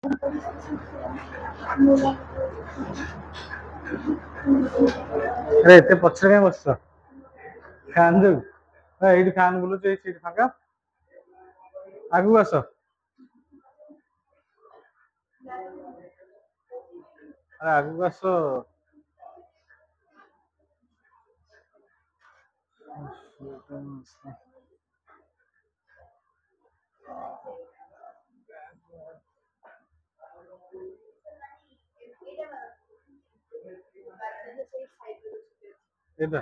अरे एते पछरे में बस फैन जो ये फैन बुलुच ये सीट फाका आगु आस अरे आगु आस एटा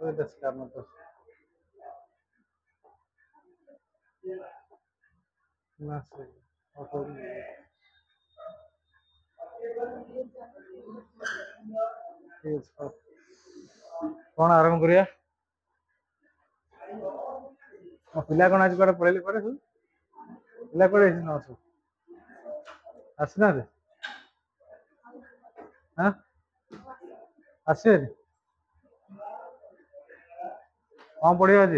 ओए दस करना तो ना से ऑटो कौन आरंभ करिया पिला कौन आज कड़े पड़े पड़े पिला कड़े न सब आसना रे हाँ आसे कौन पढ़िया आज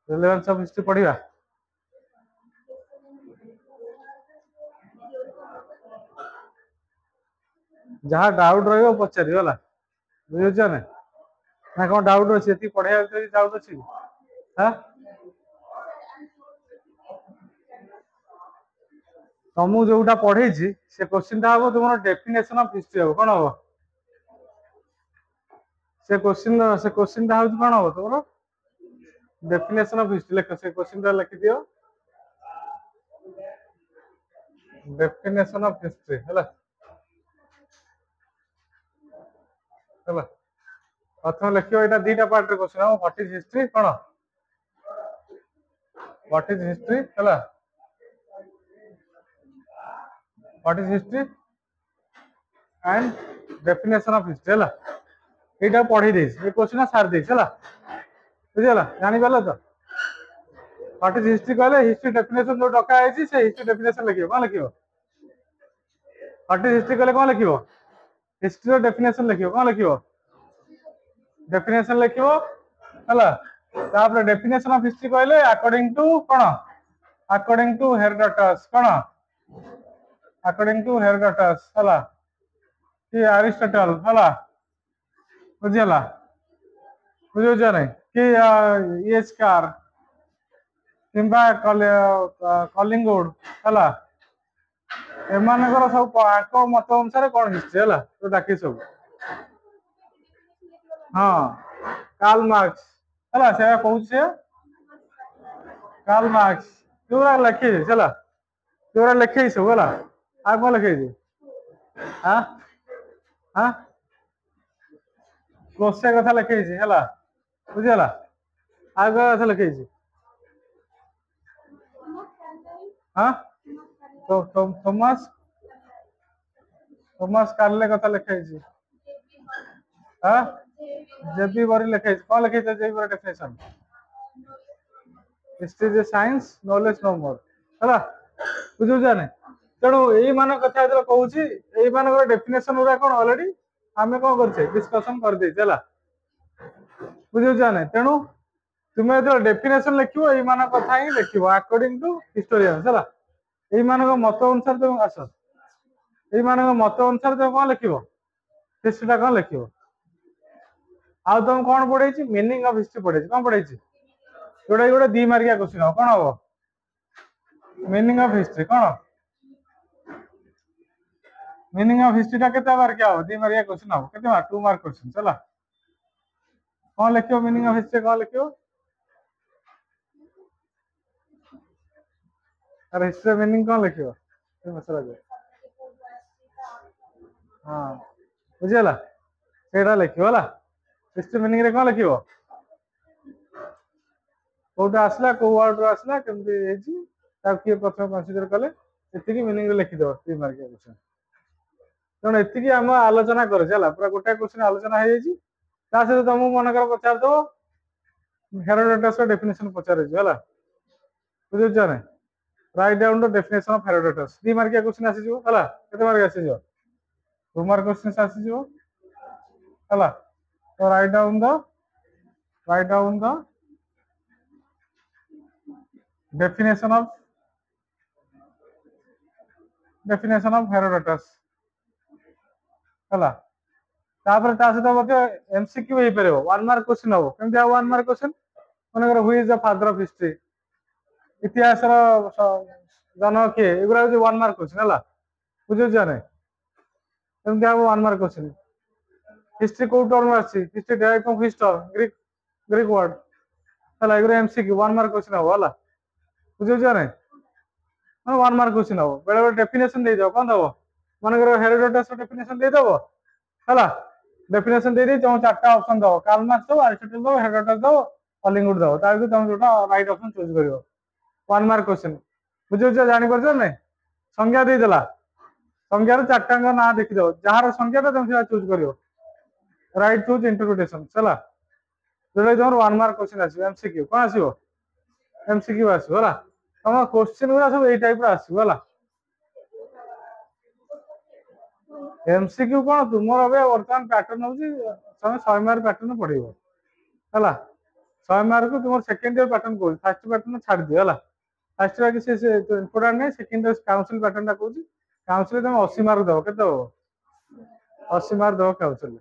रिलेवेंस ऑफ हिस्ट्री पढ़िया जहाँ डाउट रही पचार गला बुझुच ना ना कौन डाउट अच्छी पढ़ाई डाउट अच्छी हाँ तुमको जोटा पढ़े से क्वेश्चन हम तुम डेफिनेशन ऑफ हिस्ट्री हम कौन हम से क्वेश्चन हूँ कौन हम तुम डेफिनेशन ऑफ हिस्ट्री लिख से क्वेश्चन लिखि दियो डेफिनेशन ऑफ हिस्ट्री है प्रथम लिख यहाँ दीटा पार्ट क्वेश्चन हम व्हाट इज हिस्ट्री कौन व्हाट इज हिस्ट्री है what is history and definition of history है यहाँ पढ़ी दे क्वेश्चन सारी दे बुझीगला जानी पाल तो व्हाट इज हिस्ट्री कहले हिस्ट्री डेफिनेशन जो डका है से हिस्ट्री डेफिनेशन लिखियो कौन लिखियो व्हाट इज हिस्ट्री कहले कौन लिखियो हिस्ट्री डेफिनेशन लिखियो कौन लिखियो डेफिनेशन लिखियो हला तापर डेफिनेशन ऑफ हिस्ट्री कहले अकॉर्डिंग टू कौन अकॉर्डिंग टू हेरोडोटस कौन अकॉर्डिंग टू हेरोडोटस हला कि अरिस्टोटल हला बुझीगला बुझुछ नहीं कि एस्कार किंबा कलिंगुड हला एमानकर सब आको मत अनुसार कौन हिस्ट्री है तो डाकी सब हाँ कार्ल मार्क्स है से कहूँ से कार्ल मार्क्स जोरा लिखे है जोरा लिखे सब है आ कौन लिखे हाँ हाँ क्लोसे कथा लिखे है बुझीगला आ कथा लिखे हाँ तो थॉमस थॉमस कार्ले कथा लिखे हाँ जेबी बरी लिखे कौन लिखे J B Bury definition history is science knowledge no more है बुझुछ ना तेणु यही मान कथा जो कहूँ यही मान डेफिनेशन गुरा कौन ऑलरेडी आम कौन कर डिस्कसन कर बुझुछ ना तेणु तुम्हें जो डेफिनेशन लिख यही मान कथा ही लिख अकॉर्डिंग टू हिस्टोरियंस है यही मान मत अनुसार तुम आस यही मान मत अनुसार तुम कौन लिख हिस्ट्री कौन लिख आउ तुम कौन पढ़े मीनिंग ऑफ हिस्ट्री पढ़े कौन पढ़े जोटा गोटे 2 मार्किया क्वेश्चन हम कौन हम मीनिंग ऑफ हिस्ट्री कौन मीनिंग ऑफ हिस्ट्री टा केते मार्किया हम 2 मार्किया क्वेश्चन हम केते मार्क 2 मार्क क्वेश्चन चला कौन लिखियो मीनिंग ऑफ हिस्ट्री कौन लिखियो अरे हिस्ट्री मीनिंग कौन लिखियो ये मसला जे हां बुझला सेटा लिखियो हला हिस्ट्री मीनिंग रे कौन लिखियो कोटा आसला को वर्ड आसला केमती हेजी ताकि किए प्रथम कंसीडर कले एतिकी मीनिंग रे लिखि दो 3 मार्किया क्वेश्चन तेणु एतिकी आम आलोचना करे चला पूरा गोटे क्वेश्चन आलोचना है सहित तुमको मनकर पचार दो हेरोडोटस डेफिनेशन पचार है बुझुछ ना right down the definition of Herodotus 2 मार्किया क्वेश्चन आसी जो हला केते मार्क आसी जो 2 मार्क क्वेश्चन आसी जो हला तो right down the definition of Herodotus हला तापर ता सहित मते एमसीक्यू हे परबो 1 मार्क क्वेश्चन हो केमते 1 मार्क क्वेश्चन माने who is the father of history इतिहास रो जनक के एगुरा 1 मार्क क्वेश्चन हला बुझु जाने केमते 1 मार्क क्वेश्चन हिस्ट्री को टर्म आसी हिस्ट्री डायरेक्ट फ्रॉम हिस्टर ग्रीक ग्रीक वर्ड हला एगुरा एमसीक्यू 1 मार्क क्वेश्चन हो हला बुझु जाने 1 मार्क क्वेश्चन हो बेले बेले डेफिनेशन दे दो कोन दबो माने हेरोडोटस डेफिनेशन दे दबो हला डेफिनेशन दे दी तुम चारटा ऑप्शन दो कार्ल मार्क्स दो एरिस्टोटल दो हेरोडोटस दो हॉलिंगवुड दो ताकि तुम जोटा राइट ऑप्शन चूज करियो 1 मार्क क्वेश्चन बुझु जानि परछ नै संज्ञा दे देला संज्ञा रो चारटा का नाम देखि दो जहार संज्ञा तुम से चूज करियो राइट चूज इंटरप्रिटेशन चला जोटा तुम 1 मार्क क्वेश्चन आसी एमसीक्यू कोन आसीबो एमसीक्यू आसीबो हला तुम क्वेश्चन गुरा सब ए टाइप रो आसीबो हला एमसीक्यू कोन तुमर अबे वर्तमान पैटर्न होची तुम 100 मार्क पैटर्न पढिबो हला 100 मार्क को तुम सेकंड ईयर पैटर्न को फर्स्ट पैटर्न छाड़ दियो हला फर्स्ट बाकी से इंपोर्टेंट नहीं सेकंड ईयर काउंसिल पैटर्न ता कहूची काउंसिल तुम 80 मार्क दो केते हो 80 मार्क दो काउंसिल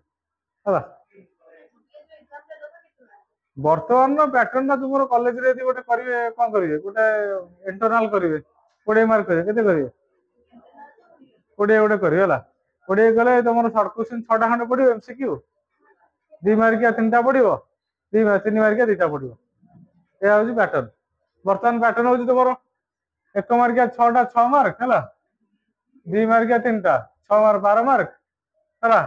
हला वर्तमान पैटर्न तुम कॉलेज रे गोटे करिवे कोन करिवे गोटे इंटरनल करिवे 20 मार्क करिवे केते करिवे 20 गोटे करिवे हला 20 गले तुम शॉर्ट क्वेश्चन 6टा खंड पड़ियो एमसीक्यू 2 मार्किया 3टा पड़ियो 3 मार्किया 2टा पड़ियो ए होची पैटर्न वर्तमान पैटर्न होची तुम 1 मार्किया 6टा 6 मार्क हला 2 मार्किया 3टा 6 मार्क 12 मार्क हला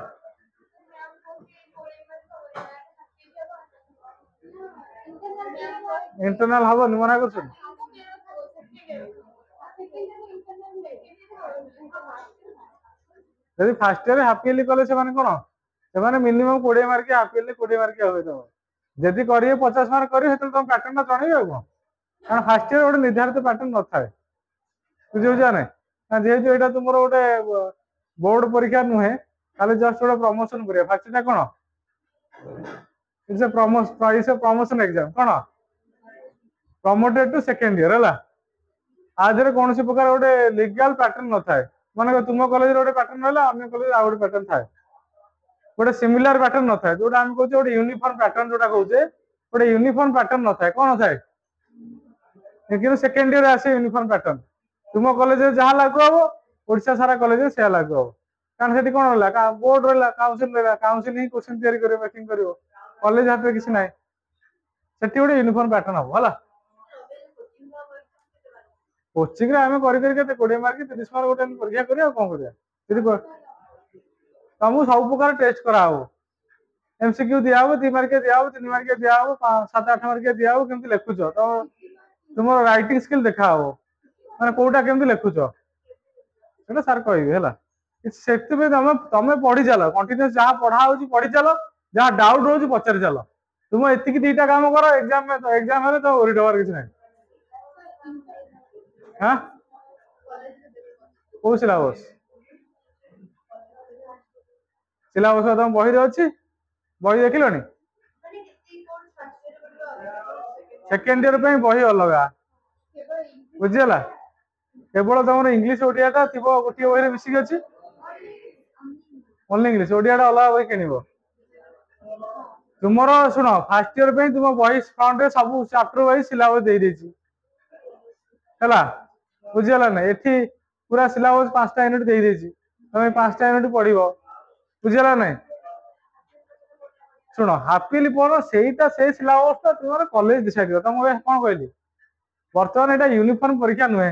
इंटरनल हबो मना करछ यदि फर्स्ट ईयर हाफ ईयरली कले से माने कोन से माने मिनिमम 20 मार्क के हाफ ईयरली 20 मार्क होय तो जदि करिए 50 मार्क करिए हेतल तुम पैटर्न ना जणिबे को कारण फर्स्ट ईयर गोटे निर्धारित पैटर्न न थाए बुझियो जाने जेहेतु एटा तुमरो गोटे बोर्ड परीक्षा नुहे खाली जस्ट गोटे प्रमोशन करिया फर्स्ट टा कोन इट्स ए प्रमोशन एग्जाम कोन प्रमोटेड टू सेकंड ईयर हला आधरे कौन सी प्रकार गोटे लीगल पैटर्न न थाए माने तुम कॉलेज गोटे पैटर्न रहला अन्य कॉलेज आ गोटे पैटर्न थाए गोटे सिमिलर पैटर्न न थाए जोटा हम कहूचे गोटे यूनिफॉर्म पैटर्न जोटा कहूचे गोटे यूनिफॉर्म पैटर्न न थाए कोन थाए लेकिन सेकंड ईयर आसे यूनिफॉर्म पैटर्न तुम कॉलेज जहाँ लागू हम ओडिशा सारा कॉलेज से लागू हम कारण सेठी कोन रहला बोर्ड रहला काउंसिल ही क्वेश्चन तैयारी करियो मेकिंग करियो कॉलेज हाथ में किसी नाही सेठी गोटे यूनिफॉर्म पैटर्न हम हला कोचिंग रे हमें करि करि के 20 मार्क 30 मार्क गोटे परीक्षा करिया कोन करिया यदि तुमको सब प्रकार टेस्ट करा हो एमसीक्यू दिया हो 2 मार्क दिया हो 3 मार्क दिया हो 7-8 मार्क दिया हो केमति लिखुछो तो तुम राइटिंग स्किल देखा हो माने कोटा केमति लिखुछो सेटा सर कहबे हला सेति पे तुम पढ़ी चलो कंटीन्यूअस जहां पढ़ा होची पढ़ी चलो जहां डाउट होची पचारि चलो तुम एतिकी दीटा काम करो एग्जाम में तो एग्जाम हेले तो ओरी डर किछ नै हां को सिलेबस सिलेबस तुम बही रे अछि बही देखिलोनी सेकंड ईयर पे बही अलगा बुझिला केवल तुम इंग्लिश ओडियाटा थिबो गोटे बही रे मिसिक अछि ओनली इंग्लिश ओडियाटा अलगा बही किनिबो तुमरो सुनो फर्स्ट ईयर पे तुम बही फ्रंट रे सब चैप्टर वाइज सिलेबस दे देछि हला बुझिला ना एठी पूरा सिलेबस 5टा यूनिट दे देछि तुम 5टा यूनिट पढिबो बुझिला ना सुनो हाफिली पढ़ो सेटा से सिलेबस तो तुम कॉलेज डिसाइड कर तुम कोन कहली वर्तमान एटा यूनिफॉर्म परीक्षा नुहे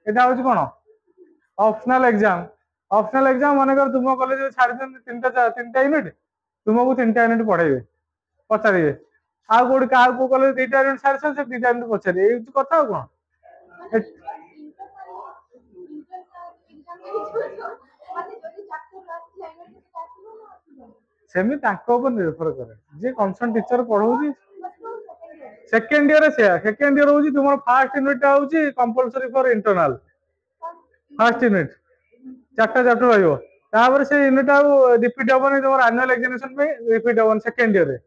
एटा होछि कोन ऑप्शनल एग्जाम माने कर तुम कॉलेज में छाड़ देन 3टा यूनिट तुमको 3टा यूनिट पढ़ाइबे पचारिबे आ कोड का को कॉलेज 2टा यूनिट छाड़ से 2टा यूनिट पचारिबे ए कथा कोन सेमी ताको ऊपर निर्भर करे जे कंसर्न टीचर पढौची सेकंड ईयर से सेकंड ईयर होची तुमर फर्स्ट यूनिट होची compulsory for internal first unit चारटा चैप्टर रहइबो तापर से यूनिट आ रिपीट होबनी तुमर एनुअल एग्जामिनेशन पे रिपीट होबन सेकंड ईयर रे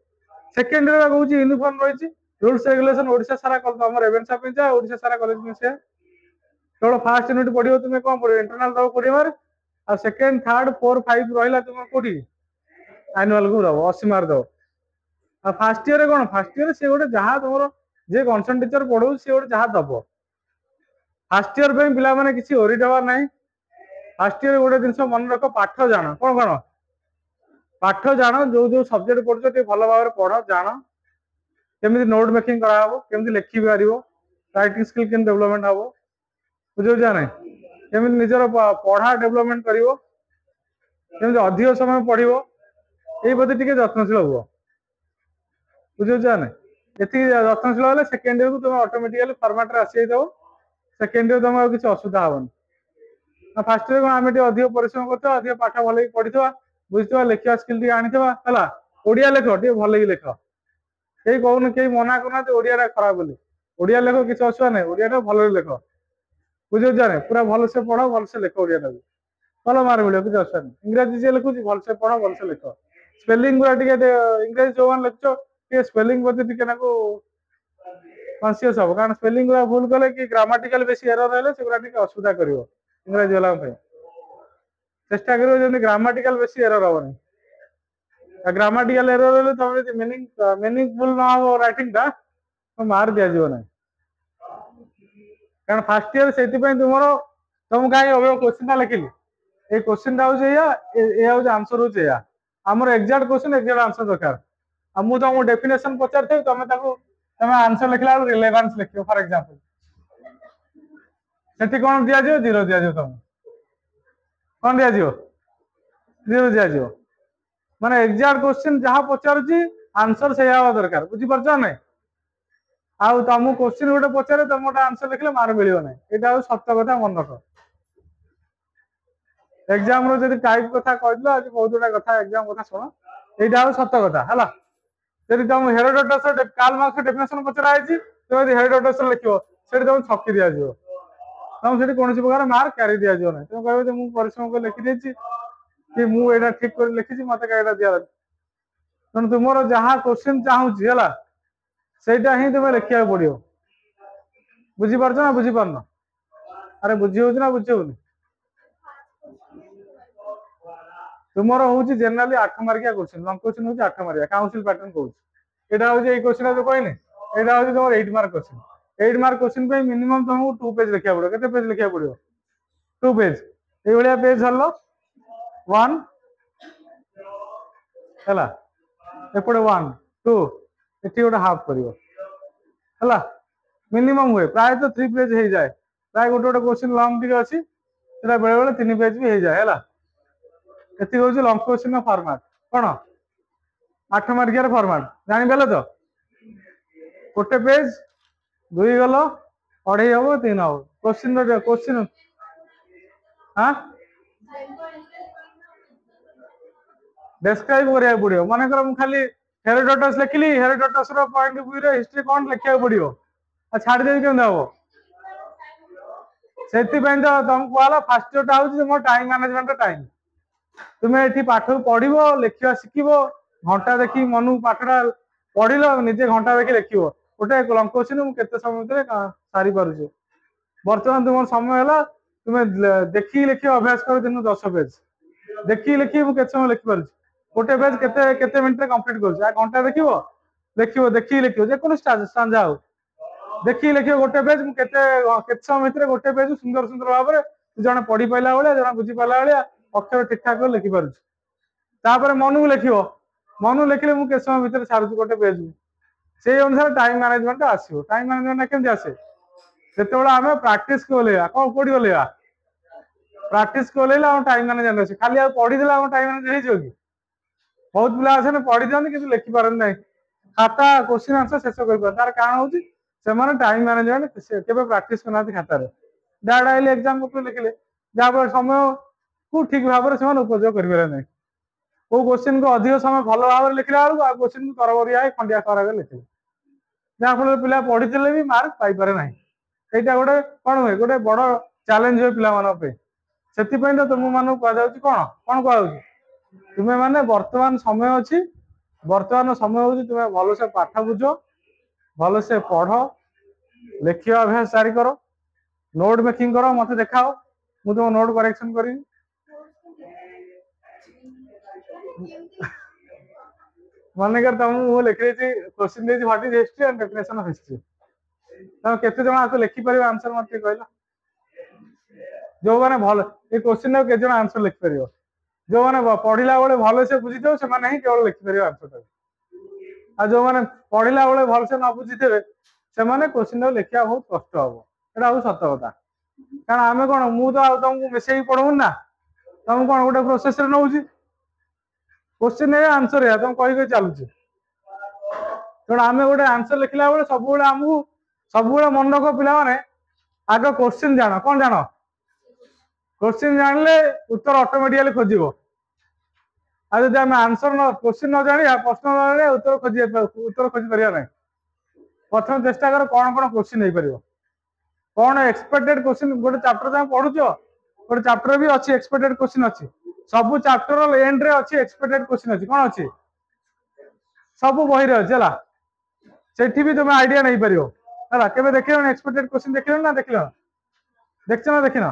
सेकंड ईयर होची यूनिफॉर्म रहिची रूल्स रेगुलेशन ओडिशा सारा तुम रेवेन्सा पे जा ओडिशा सारा कॉलेज में से केवल फास्ट यूनिट पढ़ियो तुम कौन पढ़ियो इंटरनल दब 20 मार्क आ सेकंड थर्ड 4 5 रहिला तुम कोठी एनुअल को दब 80 मार्क दब आ फास्ट ईयर कौन फास्ट ईयर से गोटे जहाँ तुम जे कनसर्न टीचर पढ़ाऊ सी गोटे जहाँ दब फास्ट ईयर पे पिला माने किसी ओरी दबार नहीं फास्ट ईयर गोटे जिन मन रख पाठ जान कौन कौन पाठ जान जो जो सब्जेक्ट पढ़ुछ भल भाव पढ़ जान केमी नोट मेकिंग कराव केमी लिखि पार राइटिंग स्किल के डेवलपमेंट हम बुझे ना केमी निजर पढ़ा डेवलपमेंट कर अधिक समय पढ़ ये प्रति टे जत्नशील हुआ बुझे ना ये जत्नशील हेल्ले सेकेंड ईयर को तुम ऑटोमेटिकली फॉर्मेट आसी जाओ सेकेंड ईयर तुम किसी असुविधा हेनी फास्ट ईयर आम अधिक परिश्रम कर अधिक पाठ भल पढ़ी बुझा लिखा स्किल आनीवा ओडिया लेख टे भल लिख कई कहून कई मना करना ओडिया खराब बोली ओडिया लेख किसी असुविधा नहीं ओडिया भल लेख बुझे ना पूरा भलसे पढ़ भलसे लिख ओडिया भल मार्क मिले किसी असुविधा नहीं इंग्राजी जी लिखुच भलसे पढ़ भलसे लिख स्पेलिंग गुरा इंग्राजी जो मैंने लिखुच स्पेलिंग प्रति कनसीयस हम कारण स्पेलिंग गुरा भूल कले कि ग्रामाटिकल बेसी एरर हेल्ले से असुविधा कर इंग्राजी वाला चेष्टा कर ग्रामाटिकल बेसी एरर हेनी ग्रामाटिकल एरर हेल्ले तुम मीनिंगफुल न हो राइटिंग टा तो मार्क दि जाव ना कारण फास्ट ईयर से तुम कहीं क्वेश्चन लिखिली ये क्वेश्चन हूँ आंसर हूँ आमर एक्जाक्ट क्वेश्चन एक्जाक्ट आंसर दरकार मुझे तुमको डेफिनेशन पचारि तुम तुम आंसर लिखला रिलेवेंस लिख फॉर एग्जांपल से कौन दि जाव 0 दि जाव तुम कौन दि जाव 0 दि जाव माने एक्जाक्ट क्वेश्चन जहाँ पचारुची आंसर से हवा दरकार बुझीपार ना आउ तुम क्वेश्चन गोटे पचारे तुम गोटे आंसर लिखले मार्क मिल ना यहाँ सत कथा मन रख एग्जाम रो टाइप कथा कहल आज बहुत गुड़ा कथा एग्जाम कथा शुण यहाँ सत कथा है जब तुम हेरोडोटस कार्ल मार्क्स डेफिनेशन पचरा तुम हेरोडोटस लिख से तुम छकी दि जाव तुम से कौन प्रकार मार्क क्यारी दि जाव ना तुम कह मुझे परिश्रम कर लिखी कि मुझे ठीक कर लिखी मत कहीं दिया तेणु तुम जहाँ क्वेश्चन चाहूँगी सेटा ही तुम्हें लिखा पड़ो बुझीपार ना बुझीपार अरे बुझी हो ना बुझी होनी तुम हूँ जेनराली 8 मार्किया क्वेश्चन लंग क्वेश्चन हूँ 8 मार्किया काउंसिल पैटर्न कहूँ यहाँ हूँ क्वेश्चन जो कहनी यहाँ हूँ तुम 8 मार्क क्वेश्चन 8 मार्क क्वेश्चन पे मिनिमम तुमको 2 पेज लिखा पड़ो के पेज लिखा पड़ो 2 पेज ये पेज धरल 1 है एपटे 1 2 ये गोटे हाफ कर मिनिमम हुए प्राय तो 3 पेज हो जाए प्राय गोटे गोटे क्वेश्चन लंग टी अच्छी बेले बेले 3 पेज भी हो जाए है ये हूँ लंग क्वेश्चन फॉर्मेट कौन 8 मार्किया फॉर्मेट जानीपारे तो गोटे पेज 2 गल 2.5 हम 3 हम क्वेश्चन क्वेश्चन हाँ डेस्क्राइब करा पड़ो मनकर मुझे खाली हेरोडोटस लिखिली Herodotus point of view history कौन लिखा पड़ो छाड़देवी केमी हम से तुमको कहला फास्ट ईयर हूँ तुम टाइम मैनेजमेंट टाइम तुम्हें ये पाठ पढ़ लिखा शिख घंटा देखी मन पाठटा पढ़ल निजे घंटा देखी लिख गोटे लंग क्वेश्चन मुझे समय भितर सारी पार्छ बर्तमान तुम समय है तुम्हें देखी लिखी अभ्यास कर दिन 10 पेज देखी लिखी मुझे समय लिखिपार गोटे पेज केते मिनट कंप्लीट कर घंटा देखो देखी लिखो जेको स्टांजा हो देखी लिखो गोटे पेज मुझे समय भितर गोटे पेज सुंदर सुंदर भाव में जड़े पढ़ी पाला भाया जड़े बुझी पाला भाया अक्षर ठीक ठाक लिखिपार मन को लिख मन लिखिले मुझे समय भितर छाड़ू गोटे पेज से अनुसार टाइम मैनेजमेंट आसो टाइम मैनेजमेंट केमती आसे जो आम प्राक्टिस को कौन कौटी ओल्ला प्राक्टिस को टाइम मैनेजमेंट अच्छे खाली पढ़ीदे टाइम मैनेजमेंट हो बहुत पिला आसे पढ़ी दिखते कि लिखिपार ना खाता क्वेश्चन आंसर शेष कर तार कारण हूँ से टाइम मैनेजमेंट के प्राक्टिस करना खातार डायरेक्ट आइले एग्जाम लिखिले जहाँ समय को ठीक भाव में उपयोग करेंगे ना वो क्वेश्चन को अधिक समय भल भाव में लिखला बेलू आ क्वेश्चन को तरबरिया खंडिया खरा लिखिले जहाँफल पिला पढ़ी भी मार्क पाइपे ना यहाँ गोटे कौन हुए गोटे बड़ चैलेंज हुए पे से तुम मान कह कौन कौन कह तुम्हें माने वर्तमान समय अच्छी वर्तमान समय हूँ तुम्हें भल से पाठ बुझ भल से पढ़ लिखा अभ्यास जारी कर नोट मेकिंग कर मत देखाओ मु तुम नोट करेक्शन करी मनकर तुमको लिखी क्वेश्चन देती what is history and definition of history तुम केते जण आको लिखि परिबो आंसर मत कहला जो माने भल ए क्वेश्चन के जण आंसर लिखि परिबो जो माने पढ़िला बेले भल से बुझी दो से माने ही केवल लिखि परिबो आंसर आ जो माने पढ़िला बेले भल से न बुझी देबे से माने क्वेश्चन लिखिया बहुत कष्ट हबो एटा हो सत कथा कारण आमे कोन मु तो आ तुमको मेसेज पढौ ना तुम कोन गोटे प्रोसेस रे नउजी क्वेश्चन है आंसर है तुम कहि कहि चालुची तेणु आमे गोटे आंसर लिखला बेले सब बेले हमहु सब बेले मन रख पिला माने आगे क्वेश्चन जानो कौन जानो क्वेश्चन जानले उत्तर ऑटोमेटिकली खोजिबो आ जदि हम आंसर न क्वेश्चन न जानिया प्रश्न न जानिया उत्तर खोजी परिया नै प्रथम चेष्टा कर कौन कौन क्वेश्चन नहीं परिबो कौन एक्सपेक्टेड क्वेश्चन गोटे चैप्टर तुम पढुचो गोटे चैप्टर भी अछि एक्सपेक्टेड क्वेश्चन अछि सब चैप्टर एंड रे अछि एक्सपेक्टेड क्वेश्चन अछि कोन अछि सब बही रे अछि हला सेठी भी तुम आईडिया नहीं परिबो हला केबे देखियो एक्सपेक्टेड क्वेश्चन देखियो ना देखियो देखछ ना देखिनो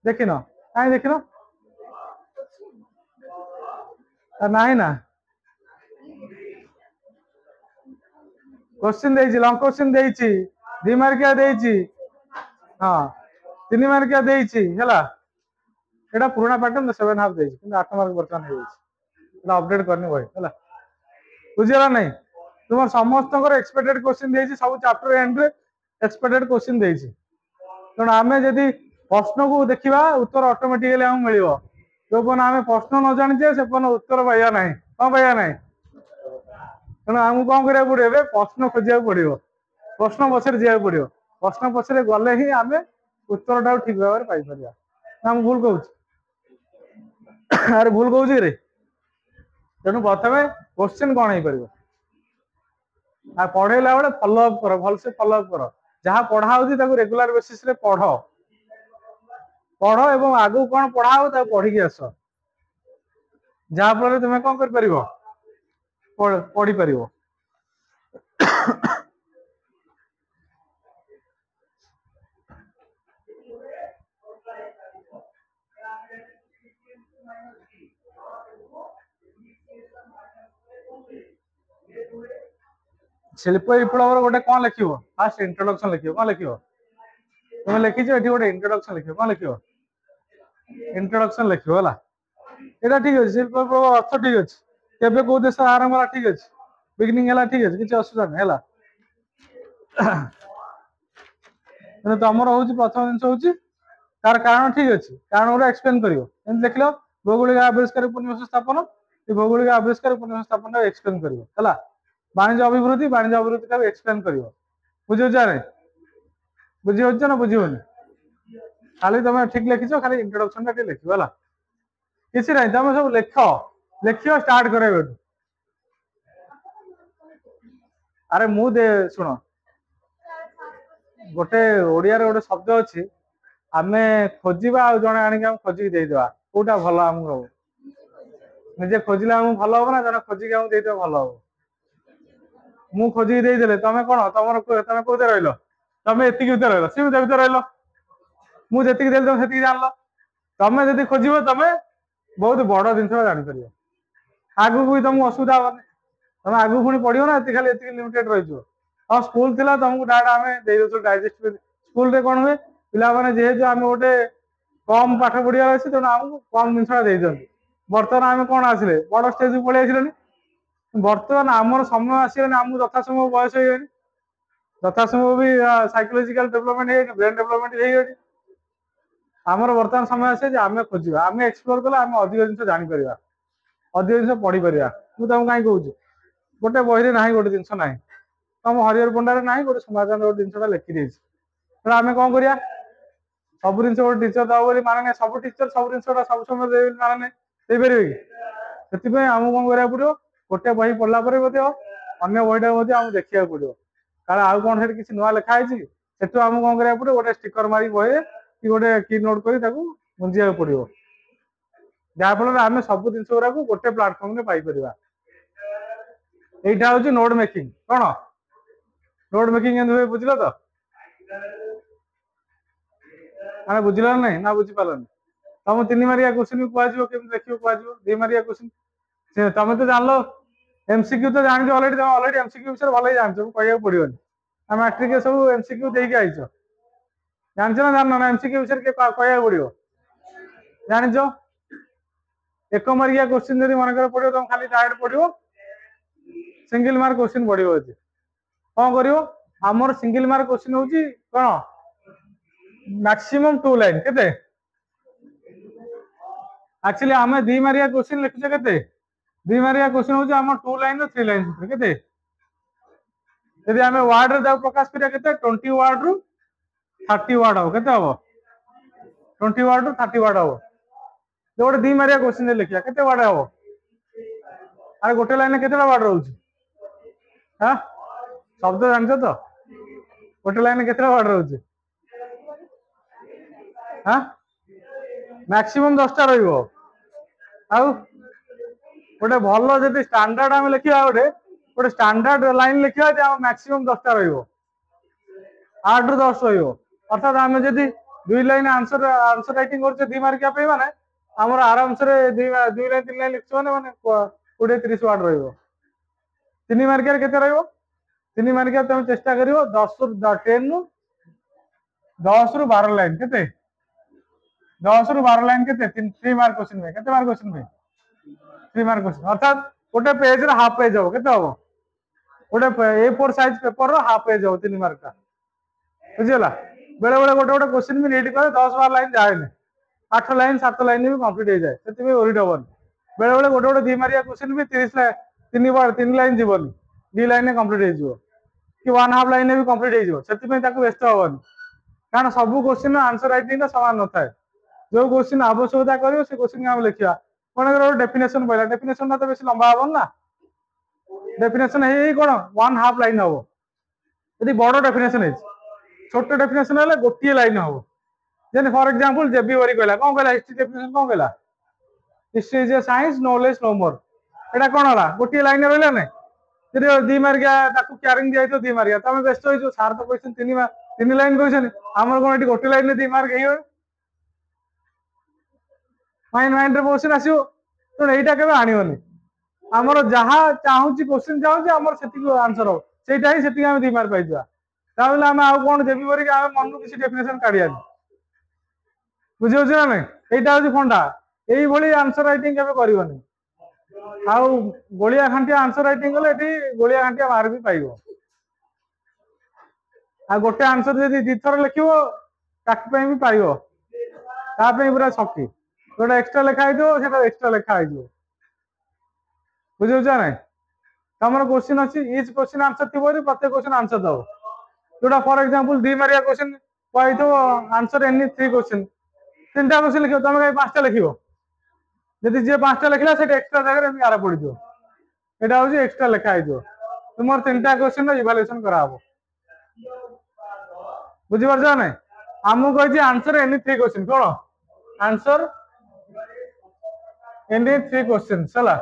देखिनो काई देखिनो नहीं ना क्वेश्चन देछि लॉन्ग क्वेश्चन देछि 2 मार्किया देछि हां 3 मार्किया देछि हला एटा पुराना पैटर्न 7 हाफ देछि किंतु 8 मार्क वर्तमान हे देछि एटा अपडेट करनी होय हला बुझियला नहीं तुम समस्त एक्सपेक्टेड क्वेश्चन देछि सब चैप्टर एंड रे एक्सपेक्टेड क्वेश्चन देछि तेणु आमे जदि प्रश्न को देखिबा उत्तर ऑटोमेटिकली हम मिलिबो जो पन आमे प्रश्न न जानिछे से पन उत्तर पाइया नहीं कोन पाइया नहीं तेणु हमको कौन करिया पड़े प्रश्न खोजिया पड़ो प्रश्न पछरे जाया पड़ो प्रश्न पछरे गले ही आमे उत्तर टा ठीक भाव पाई परिया हम भूल कहूँ अरे भूल कहूँ रे तेणु प्रथम क्वेश्चन कौन हो पार आ पढ़ेला बेले फॉलोअप कर भल से फॉलोअप कर जहाँ पढ़ा हो रेगुलर बेसिस रे पढ़ पढ़ एवं आगु कौन पढ़ा हो पढ़ी की आस जहाँ फल तुम्हें कौन कर परिबो पढ़ी परिबो शिल्प विप्लव गोटे कौन लिख फास्ट इंट्रोडक्शन लिख कौन लिख तुम लिखिज ये गोटे इंट्रोडक्शन लिख कौन लिख इंट्रोडक्शन लिख है यहाँ ठीक अच्छे शिल्प विप्लव अर्थ ठीक अच्छे केबे को देश आरंभ है ठीक अच्छे बिगिनिंग है ठीक अच्छे किसी असुविधा नहीं है तुम हूँ प्रथम जिन हूँ तार कारण ठीक अच्छे कारण गुरा एक्सप्लेन कर देख लो भौगोलिक आविष्कार उपनिवेश स्थापन भौगोलिक आविष्कार उपनिवेश स्थापन एक्सप्लेन कर वाणिज्य अभिवृद्धि का एक्सप्लेन कर बुझे बुझी हो ना बुझीवन खाली तुम ठीक लिखिच खाली इंट्रोडक्शन टा लिख किसी ना तुम सब लिख स्टार्ट कर अरे मु दे शुण गोटे ओडिया गोटे शब्द अच्छी आमे खोजा जड़े आणिक खोजिक देदेवा कौटा भल आमको हम निजे खोजिले आमको भल हम ना जन खोजिक आमको देदेवा भल हम मु खोजिक देदेले तुम कौन तुम तुम कौते रही तुम एति भर रही सी भर रही मुझे देली तुम से जान तुम जब खोज तुम बहुत बड़ जिन जापर आगू भी तुमको असुविधा हेनी तुम आगू पुणी पढ़ो ना खाली लिमिटेड रही हाँ स्कूल थी तुमको डायरेक्ट आम डाइजेस्ट स्कूल रे कौन हुए पिला मैंने जेहेतु आम गोटे कम पाठ पढ़िया अच्छे तेणु आमको कम जिनसा दे दिखती बर्तमान आम कौन आसिले बड़ स्टेज को पलि आसिले बर्तमान आमर समय आसगलानी आमको यथा समय बयस हो यथा समय भी साइकोलॉजिकल डेवलपमेंट है ब्रेन डेवलपमेंट है आमर बर्तमान समय आसे आम खोजा आम एक्सप्लोर कले आम अधिक जिन जापर अधिक जिन पढ़ी पार मुझे तुमको कहीं कहूँ गोटे बही ना गोटे जिन ना तुम हरिहर पंडारे ना गोटे समाचार गोटे जिनसा लिखी तो आम कौन करिया सब जिन गोटे टीचर दब माने सब टीचर सब जिन सब समय माने दे पारे कि आमको कौन करा पड़ो गोटे बही पढ़ला अन्य बहीटा आमको देखा पड़ो कारण आउ कौन से किसी नुआ लिखाई से आमको कौन करा पड़ो गोटे स्टिकर मारी बही कि गोटे की नोट कर गुंजा पड़ो जहाँफल आम सब जिन गुरा गोटे प्लाटफर्म में पाइपर यहाँ हूँ नोट मेकिंग कौन नोट मेकिंग हुए बुझल तो मैंने बुझल ना ना बुझीपार तुम 3 मारिया क्वेश्चन भी कहु केमी देखिए कहु 2 मारिया क्वेश्चन तुम तो जान लो एमसीक्यू तो जान अलरेडी तुम अलरेडी एमसीक्यू विषय भल जान कह पड़ोनी मैट्रिक सब एमसीक्यू देके आईच जान ना जान ना एमसीक्यू विषय कह पड़ो जान 1 मार्किया क्वेश्चन जब मन कर पड़ो तुम खाली डायरेक्ट पड़ो सिंगल मार्क क्वेश्चन पड़ो अच्छे कौन कर आमर सिंगल मार्क क्वेश्चन हूँ कौन मैक्सिमम 2 लाइन के एक्चुअली आम 2 मार्किया क्वेश्चन लिखुचे के 2 मार्किया क्वेश्चन हूँ आम 2 लाइन 3 लाइन के यदि आम वार्ड रे प्रकाश करिया के 20 वार्ड रु 30 वार्ड हम के 20 वार्ड रु 30 वार्ड हम जो गोटे 2 मार्किया क्वेश्चन लिखा के वार्ड हम अरे गोटे लाइन के वार्ड रोचे हाँ शब्द जानते तो गोटे लाइन के वार्ड रोचे हाँ मैक्सिमम 10टा रही गोटे भल जब स्टैंडर्ड आम लिखा गोटे स्टैंडर्ड लाइन लिखा मैक्सिमम 10टा रही 8 रु 10 रही अर्थात आम जब 2 लाइन आंसर आंसर राइटिंग कर 2 मार्किया पे माने आमर आराम से 2 लाइन 3 लाइन लिखु मैंने 20-30 वार्ड रही 3 मार्किया के 3 मार्किया तुम चेष्टा कर 10 रु 12 लाइन के 10 रु 12 लाइन के 3 मार्क क्वेश्चन में के मार्क क्वेश्चन में 3 मार्क क्वेश्चन अर्थात गोटे पेज रे हाफ पेज हम के गोटे A4 साइज पेपर रो हाफ पेज हम 3 मार्क का बुझीगला बेले बेले गोटे गोटे क्वेश्चन भी रीड करे 10-12 लाइन जाए 8 लाइन 7 लाइन भी कंप्लीट हो जाए से ओरिड हबन बेले बेले गोटे गोटे 2 मार्किया क्वेश्चन भी 3 लाइन जीवन 2 लाइन कंप्लीट हो कि 1.5 लाइन भी कंप्लीट हो व्यस्त हबन कारण सब क्वेश्चन आंसर राइटिंग सामान न थाए जो क्वेश्चन आवश्यकता कर क्वेश्चन आम लिखा कौन डेफिनेशन पड़ा डेफिनेशन तो बेस लंबा हम ना डेफिनेशन है कौन 1.5 लाइन हम यदि बड़ डेफिनेशन है छोट डेफिनेशन है गोटे लाइन हम जेन फॉर एग्जांपल जेबी वरी कहला कौन कहला हिस्ट्री डेफिनेशन कौन कहला history is a science knowledge no more एटा कौन हला गोटे लाइन रहला नै यदि 2 मार्किया ताकू क्यारिंग दिया तो 2 मार्किया तुम व्यस्त हो सार तो क्वेश्चन 3 लाइन क्वेश्चन आमर कौन गोटे लाइन 2 मार्क है माइंड माइंड रे क्वेश्चन आसीओ तो एटा केबे आनियोनी हमर जहा चाहूची क्वेश्चन चाहूची हमर सेति आंसर हो सेटा ही सेति हम 2 मार्क पाइ जा ताबले हम आ कोन जेबी वरी के हम मन किसी डेफिनेशन काढिया बुझियो जे ना एटा होची फंडा एई भली आंसर राइटिंग केबे करिवनी आ गोलिया खांटिया आंसर राइटिंग गले एटी गोलिया खांटिया मार्क भी पाइबो आ गोटे आंसर यदि 2 थर लिखिबो ताक पे भी पाइबो ता पे पूरा शक्ति गोटे एक्स्ट्रा लिखा है एक्स्ट्रा लिखा है बुझे ना तुम क्वेश्चन अच्छी इच क्वेश्चन आंसर थी प्रत्येक क्वेश्चन आंसर दो जोटा फॉर एग्जांपल 2 मार्किया क्वेश्चन कही आंसर एनी 3 क्वेश्चन 3टा क्वेश्चन लिख तुम कहीं 5टा लिख जदि जी 5टा लिखला से एक्स्ट्रा जगह गार पड़ यहाँ हूँ एक्स्ट्रा लिखा है तुम 3टा क्वेश्चन इवाल्युएशन करा बुझीपार ना आमको कही आंसर एनी 3 क्वेश्चन कौन आंसर एनी 3 क्वेश्चन है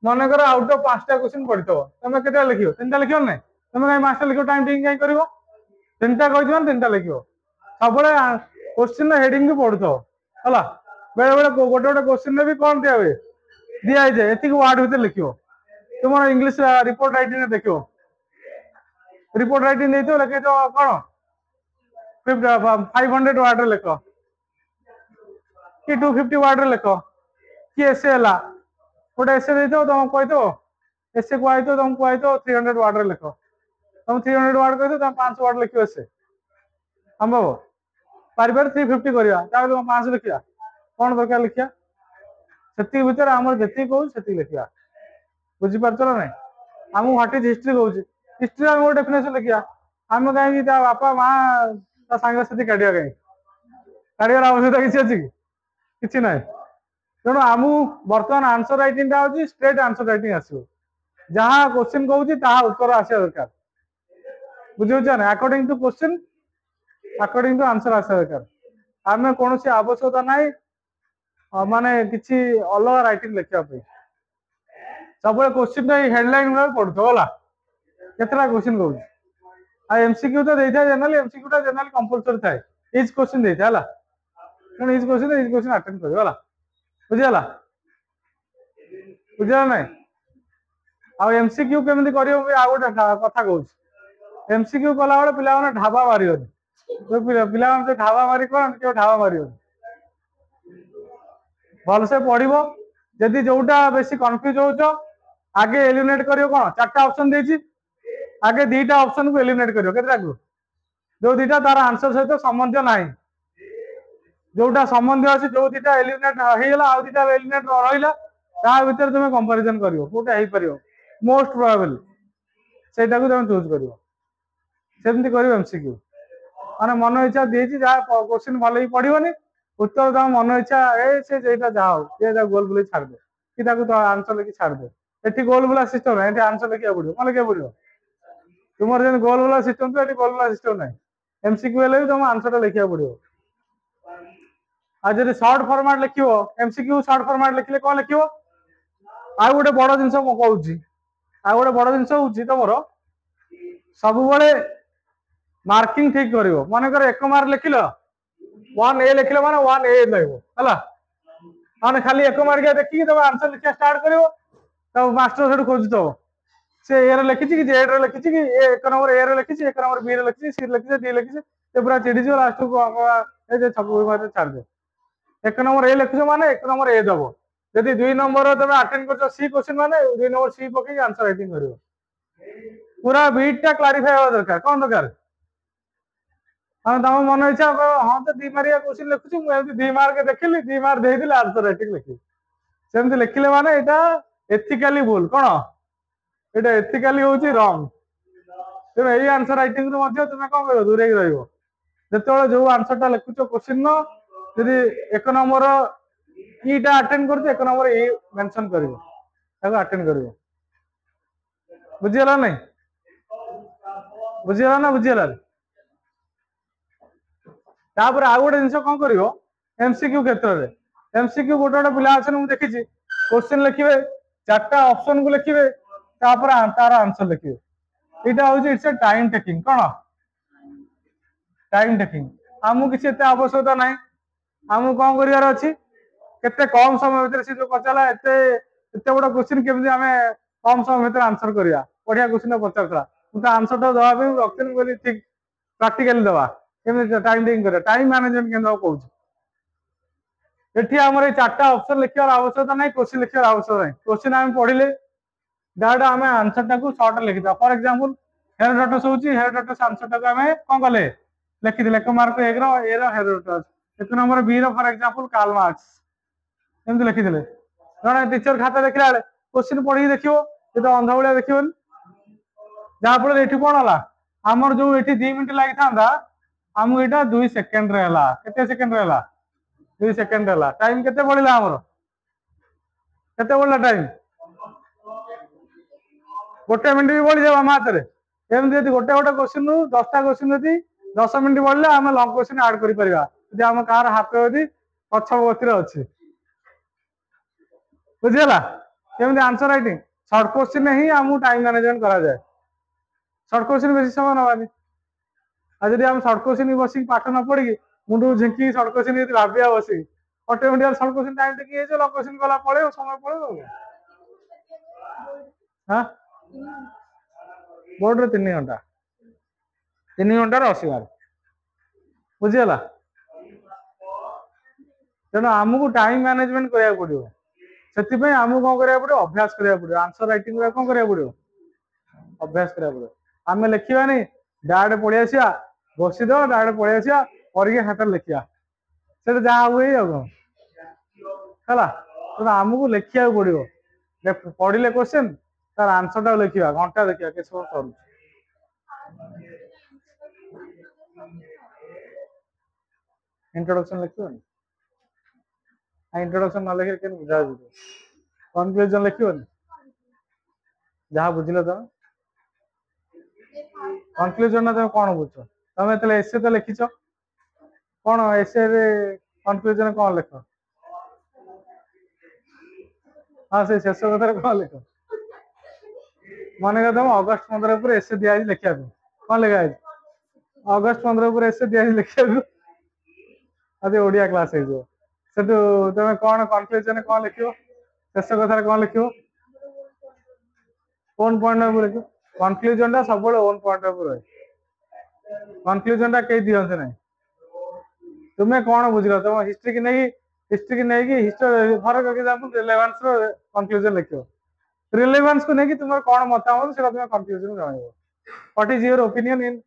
मन कर आउट ऑफ 5टा क्वेश्चन पढ़ी तुम के लिख 3टा लिख ना तुम कहीं 5टा लिख टाइम टेकिंग कहीं कर 3टा कही 3टा लिख सब क्वेश्चन हेडिंग भी पढ़ु है बेले बेले गोटे गोटे क्वेश्चन भी कौन दिया हुए दिया जाए ये वार्ड भर लिख तुम इंग्लिश रिपोर्ट राइटिंग देख रिपोर्ट राइटिंग लिखे कौन 500 वार्ड लिख कि 250 वार्ड लिख कि एसे है गोटे एसे दे तुम कही एसे कह तुम कह 300 वार्ड लिख तुम 300 वार्ड कह तुम 500 वार्ड लिख एसे संभव पार 350 करवा तुम 500 लिखा कौन दरकार लिखा से भितर आम जी कहूँ से लिखा बुझीपार ना आम व्हाट इज हिस्ट्री कहूँ हिस्ट्री आम गोटे डेफिनेशन लिखा आम कहीं बापा माँ सांग साथी काटिया कहीं काटियार आवश्यकता किसी अच्छी किसी ना तेणु आम बर्तमान आंसर राइटिंग हूँ स्ट्रेट आंसर राइटिंग आसो जहाँ क्वेश्चन कहूँ उत्तर आसा दरकार बुझे ना according to question according to answer आसा दरकार आम कौन आवश्यकता ना माने किसी अलग राइटिंग लिखा सब क्वेश्चन हेडलाइन पढ़ुथ है केतरा क्वेश्चन कहूँ आ एमसीक्यू तो देता है जनरली एमसीक्यू टा जनरली कंपलसरी थाए इज क्वेश्चन देता है तेणु इज क्वेश्चन अटेंड कर बुझीगला बुझा ना आ एमसीक्यू केमी कर गोटे कथा कहूँ एमसीक्यू कला बेले पिला ढाबा मारियोनी पिला ढाबा मारी कौन ढाबा मारियोनी भलसे पढ़ो जदि जोटा बेसी कन्फ्यूज हो आगे एलिमिनेट करियो कौन चार्टा ऑप्शन देछि आगे दीटा ऑप्शन को एलिमिनेट करियो केतरा को जो दीटा तार आंसर सहित संबंध नाही जोटा संबंध अछि जो दीटा एलिमिनेट हेला आ दीटा एलिमिनेट रहिला ता भीतर तुम कंपैरिजन करियो कोटा हे परियो मोस्ट प्रोबेबल सेटा को तुम चूज करियो सेमती करियो एमसीक्यू माने मन इच्छा देछि जा क्वेश्चन भले ही पढ़िबोनी उत्तर तुम मन इच्छा ए से जेटा जाओ ये गोल बुले छाड़ दे कि ताको तो आंसर लिखि छाड़ दे एठी गोल बुला सिस्टम है एठी आंसर लिखिया पड़ियो मन लिखिया पड़ियो तुमर जेन गोल बुला सिस्टम तो एठी गोल बुला सिस्टम नाही एमसीक्यू हेले भी तुम आंसर लिखिया पड़ियो आज जदि शॉर्ट फॉर्मेट लिखियो एमसीक्यू शॉर्ट फॉर्मेट लिखले कोन लिखियो आ गोटे बड़ जिंस को कहूची आ गोटे बड़ जिंस होची तमरो सब बेले मार्किंग ठीक करियो माने कर 1 मार्क लिखिलो 1 ए लिखले माने 1 ए लगो हला माने खाली 1 मार्क देखि तब आंसर लिखिया स्टार्ट करियो तब मास्टर सेठ खोजतो से ए रे लिखिछि कि जेड रे लिखिछि कि ए 1 नंबर ए रे लिखिछि 1 नंबर बी रे लिखिछि सी रे लिखिछि डी लिखिछि ते पूरा चिड़ी जो लास्ट को ए जे छक मारे छाड़ दे 1 नंबर ए लिखिछ माने 1 नंबर ए दबो यदि 2 नंबर तबे अटेंड करछो सी क्वेश्चन माने 2 नंबर सी पके आंसर राइटिंग करियो पूरा बीट टा क्लैरिफाई हो दरकार कोन दरकार हां तम मन इच्छा हां तो 2 मार्क क्वेश्चन लिखुछि मु एमति 2 मार्क देखिली 2 मार्क देइ दिले आंसर राइटिंग लिखि सेमति लिखिले माने एटा एथिकली भूल कोन एटा एथिकली होची रॉन्ग तेरे एई आंसर राइटिंग रो मध्ये तुमे कोन करियो दूरे रहियो जेतोळे जो आंसर टा लिखुछो क्वेश्चन न यदि 1 नंबर ईटा अटेंड करते 1 नंबर ए मेंशन करियो ताको अटेंड करियो बुझियला नहीं बुझियला ना बुझियला तापर आ गोटे जिंस कोन करियो एमसीक्यू क्षेत्र रे एमसीक्यू गोटे गोटे पिला अछन मु देखिछि क्वेश्चन लिखिबे चारटा ऑप्शन को लिखिबे तापर तार आंसर लिखिबे एटा होछि इट्स अ टाइम टेकिंग कोन टाइम टेकिंग हमु किछि एते आवश्यकता नाही हमु कोन करियार अछि केते कम समय भीतर से जो पचाला एते एते बड़ क्वेश्चन केमि हमें कम समय भीतर आंसर करिया बढ़िया क्वेश्चन पचारला तो आंसर तो दवा भी रखन बोली ठीक प्रैक्टिकली दवा केमि टाइम टेकिंग करे टाइम मैनेजमेंट केन कहूँ एठी हमर चारटा ऑप्शन लिखियार आवश्यकता नाही क्वेश्चन लिखियार आवश्यकता नाही क्वेश्चन हम पढ़िले डायरेक्ट हमें आंसर टाको शॉर्ट लिखिदा फॉर एग्जांपल हेरोडोटस होची हेरोडोटस आंसर टाको हमें कोन कले लिखि दिले 1 मार्क ए रो हेरोडोटस 1 नंबर बी रो फॉर एग्जांपल कार्ल मार्क्स एमति लिखि दिले जने टीचर खाता देखला क्वेश्चन पढ़ी देखियो ये तो अंधा भलिया देखियोन जा फल एठी कोन हला हमर जो एठी 2 मिनिट लागि थांदा हमु एटा 2 सेकंड रे हला केते सेकंड रे हला 2 सेकंड हला टाइम केते बढ़िला हमर केते बढ़ला टाइम गोटे मिनिट भी बढ़ी जावा मात्र एमति यदि गोटे गोटे क्वेश्चन 10टा क्वेश्चन यदि 10 मिनिट बढ़ले हम लॉन्ग क्वेश्चन ऐड करि परिबा यदि हम कार हाथ यदि पछबती रे अछि बुझियला केमति आंसर राइटिंग शॉर्ट क्वेश्चन ही हम टाइम मैनेजमेंट करा जाए शॉर्ट क्वेश्चन बेसी समय नबानी आ यदि हम शॉर्ट क्वेश्चन बसी पाठ न पढ़ी मुंडू झिंकी शॉर्ट क्वेश्चन यदि भाबिया बसी automatically short question time taking हे जे लॉन्ग क्वेश्चन गला पळे समय पळे हां बोर्ड रे 3 घंटा रे 80 मार्क बुझियला तेणु आमको टाइम मैनेजमेंट करिया पड़ियो सेति पे आमको कोन करिया पड़ियो अभ्यास करिया पड़ियो आंसर राइटिंग रे कोन करिया पड़ियो अभ्यास करिया पड़ियो आमे लिखिबा नहीं डायरेक्ट पढ़ी आसिया बसी दो डायरेक्ट पढ़ी आसिया और के हाथ लिखिया से जा हुए हला तो आमको लिखिया पड़ियो पढ़िले क्वेश्चन तार आंसर टा लिखिया घंटा देखिया के सब करू इंट्रोडक्शन लिखियो इंट्रोडक्शन न लिखे के बुझा दियो कंक्लूजन लिखियो जहाँ बुझिल तुम कंक्लूजन तुम कौन बुझ तुम ये एसे तो लिखिच कौन एसे कंक्लूजन कौन लिख हाँ से शेष कथा कौन लिख मन कर तुम अगस्ट 15 पर एसे दिया लिखा कौन लिखा है अगस्ट 15 पर एसे दिया लिखा अभी ओडिया क्लास हो तुम कौन कनक्लूजन कौन लिख शेष कथा कौन लिख ओन पॉइंट ऑफ लिख कनक्लूजन टा सब ओन पॉइंट ऑफ रहे कनक्लूजन टा कई दिखते ना तुम्हें कौन बुझल तुम हिस्ट्री की नहीं हिस्ट्री फॉर एग्जांपल रिलेवेंस रो कनक्लूजन लिख रिलेवेंस को नहीं तुम कौन मतामत से तुम कनक्लूजन जन what is your opinion in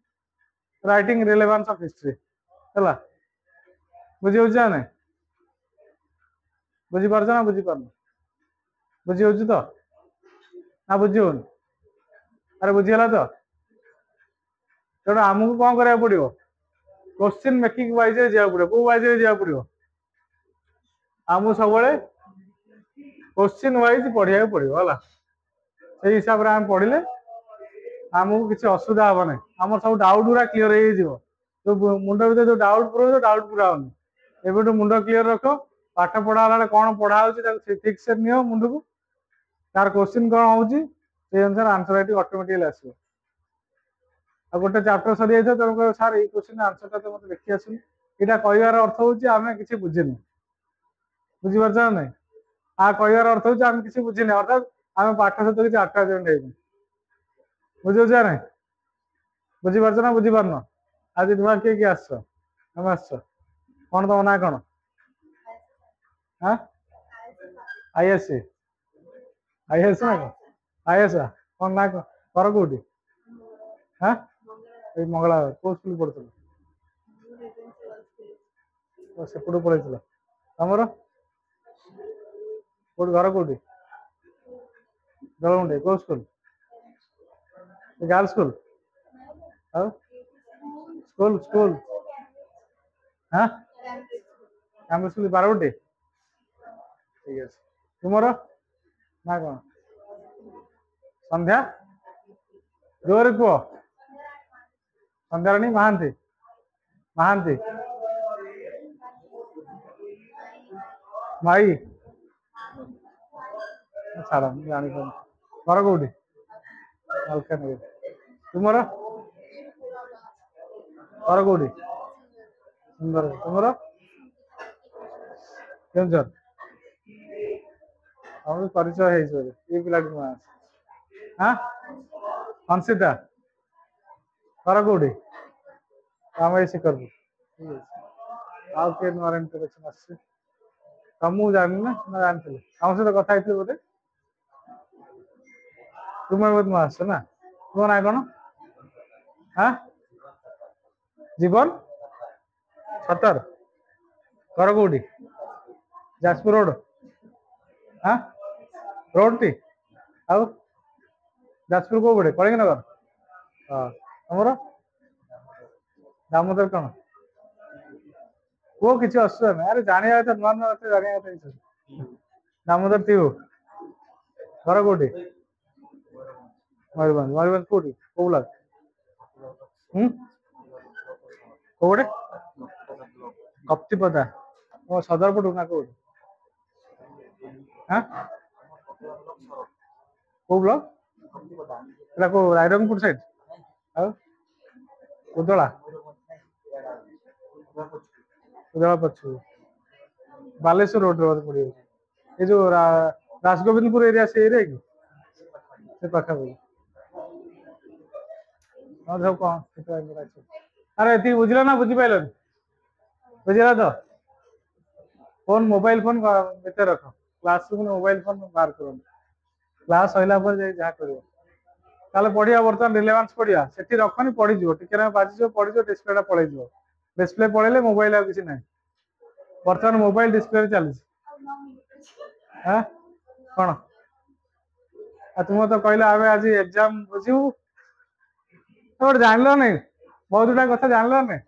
writing relevance of history है बुझी हो ना बुझी पार ना बुझी पार बुझी हो तो ना बुझी हो अरे बुझीगला तो तेणु आमको कौन करा पड़ो क्वेश्चन मेकिंग वाइज जा पड़ो कौ वाइज जा पड़ो आमको सब क्वेश्चन वाइज पढ़ा पड़ो है से हिसाब से आम पढ़ले आमको किसी असुविधा हम ना आम सब डाउट गुरा क्लीयर हो मुंड भर जो डाउट पूरा डाउट पूरा होनी एवं मुंड क्लीयर रख पाठ पढ़ा कौन पढ़ा ठीक से नियो मुंड को तार क्वेश्चन कौन हो अनुसार आंसर राइटिंग ऑटोमेटिकली आसो आ गोटे चैप्टर सरी जाए तुम कह सार ये क्वेश्चन आंसर तो मतलब देखी आसुनी यहाँ कहर अर्थ हूँ आम कि बुझेनि बुझीपार ना आ कहर अर्थ हूँ आम कि बुझेनि अर्थात आम पाठ सहित किसी आटाचमेंट है बुझे ना बुझीपार ना बुझीपार आज नुआ किए किए आम आस कौन तुम ना कौन हाँ आईएससी आईएस ना कौन आईएस कौन ना कर कौटी हाँ ये मंगला कौ स्कूल पढ़ुल सेपटू पलैल तुमर कौट घर कौटी जलमुंडी कौ school girls school school school हाँ कैंपस स्कूल बारबटी ठीक है तुमर ना कौन संध्या जोर कह संध्याराणी महांती महांती माई छाड़ जानी घर कौटी मलकानगिरी तुमर घर कौटी सुंदर तुमर केन्दर हम परिचय ये पिला हाँ हंसिता घर कौटी आम ये शिखरपुर आउ किए नुआ इंटरेक्शन आस तुमको जानी ना ना जानते आम सहित कथा बोधे तुम्हें बहुत नुआ आस ना तुम ना कौन हाँ जीवन सतर घर कौटी जाजपुर रोड हाँ रोड टी आउ जाजपुर कौ पड़े कलिंग नगर हाँ तुमर दामोदर कौन वो किसी असुविधा ना अरे जाना तो नुआ नुआ जाना दामोदर तीहू घर कौटी मयूरभ मयूरभ कौटी कौ ब्लॉक कौटे कप्तिपदा वो सदरपुर ना कौट हाँ कौ ब्लॉक को रायरंगपुर साइड उदला उदला पछु बालेश्वर रोड रे पड़े ये जो राजगोविंदपुर एरिया से एरिया कि पाखा सब कौन अरे ये बुझल ना बुझीपाल बुझला तो फोन मोबाइल फोन भीतर रख क्लास रूम मोबाइल फोन बाहर कर क्लास सैला जहाँ कर पढ़िया बर्तमान रिलेवेंस पढ़िया से रखनी पढ़ी टे बाजी पढ़ी डिस्प्ले पलि डिस्प्ले पलैले मोबाइल आ किसी ना बर्तमान मोबाइल डिस्प्ले चली हाँ कौन तुम तो कहला आम आज एग्जाम बुझू गोटे जान नहीं बहुत गुड़ा कथा जान नहीं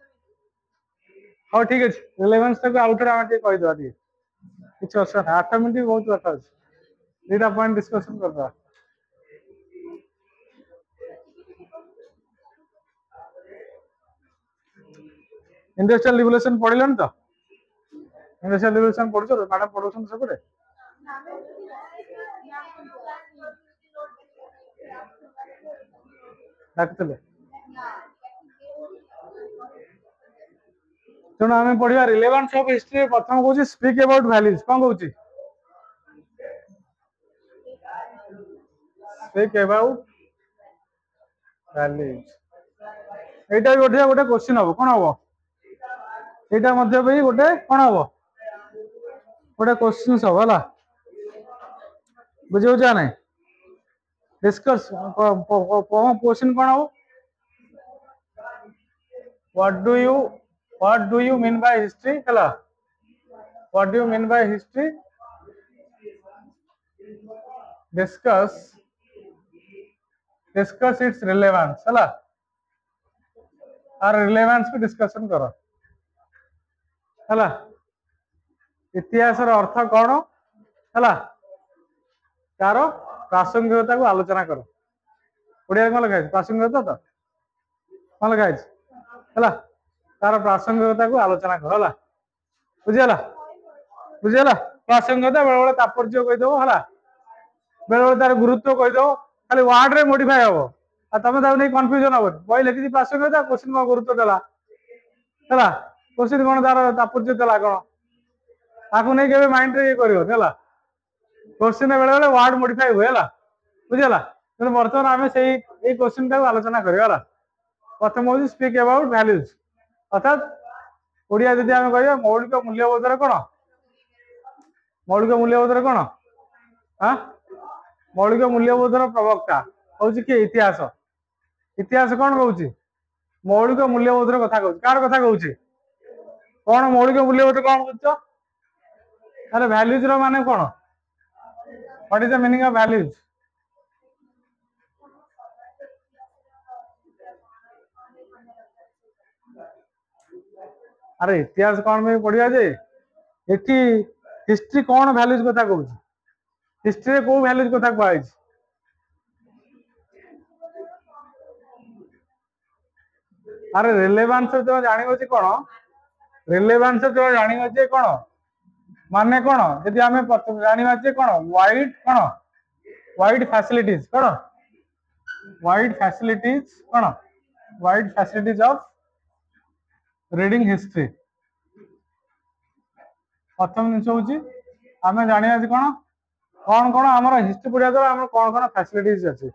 हाँ ठीक अच्छे रिलेवेंस आउटे आम कहीदे किसी असुविधा 8 मिनट बहुत कथा अच्छे 2टा पॉइंट डिस्कसन करदा इंडस्ट्रियल रिवोल्यूशन पढ़िलन तो इंडस्ट्रियल रिवोल्यूशन पढ़छ मैडम पढ़ौछन सबरे डाकते तेणु आम पढ़ा रिलेवेंस ऑफ हिस्ट्री प्रथम कौन स्पीक अबाउट वैल्यूज कौन कौन स्पीक अबाउट वैल्यूज एटा भी गोटे गोटे क्वेश्चन हम कौन हम एटा मध्य भी गोटे कौन हम गोटे क्वेश्चन सब है बुझे ना डिस्कस क्वेश्चन कौन हम what do you mean by history hela what do you mean by history discuss its relevance hela और relevance पे discussion करो हला इतिहास रो अर्थ कौन हला तार प्रासंगिकता को आलोचना करो ओडिया कौन लगा प्रासंगिकता तो कौन लगा हला तार प्रासंगिकता को आलोचना करो हला बुझिला बुझिला प्रासंगिकता बेले बेले तात्पर्य कहीदेव हला बेले बेले तार गुरुत्व कहीदेव खाली वर्ड रे मॉडिफाई हबो आ तमे ताऊ नहीं कंफ्यूजन हबो बई लिखि प्रासंगिकता क्वेश्चन को गुरुत्व देला हला क्वेश्चन कोन तार तात्पर्य देला कोन आकु नहीं केबे माइंड रे करियो हला क्वेश्चन बेले बेले वर्ड मॉडिफाई हुए हला बुझिला तेन वर्तमान आमे सेही ए क्वेश्चन का आलोचना करियो हला प्रथम हो स्पीक अबाउट वैल्यूज अर्थात ओडिया यदि आम कह मौलिक मूल्यबोधर कौन मौलिक मूल्यबोधर कौन हाँ मौलिक मूल्यबोधर प्रवक्ता हूँ किए इतिहास इतिहास कौन कौच मौलिक मूल्यबोधर कथा कौच कार कथा कौच कौन मौलिक मूल्यबोध कौन बुझ अरे वैल्यूज रो माने कौन what is the meaning of values अरे इतिहास कौन में पढ़िया जे एठी हिस्ट्री कौन वैल्यूज कथा कहूँ हिस्ट्री रे को वैल्यूज कथा कहै अरे रिलेवेंस तो जानिबो जे कोन रिलेवेंस तो जानिबो जे कोन माने कोन यदि हमें जानिबा जे कोन वाइड फैसिलिटीज कोन wide facilities of reading history प्रथम जिन हूँ आम जाना कौन कौन कौन आम हिस्ट्री पढ़ा द्वारा आम कौन कौन फैसिलिटीज अच्छे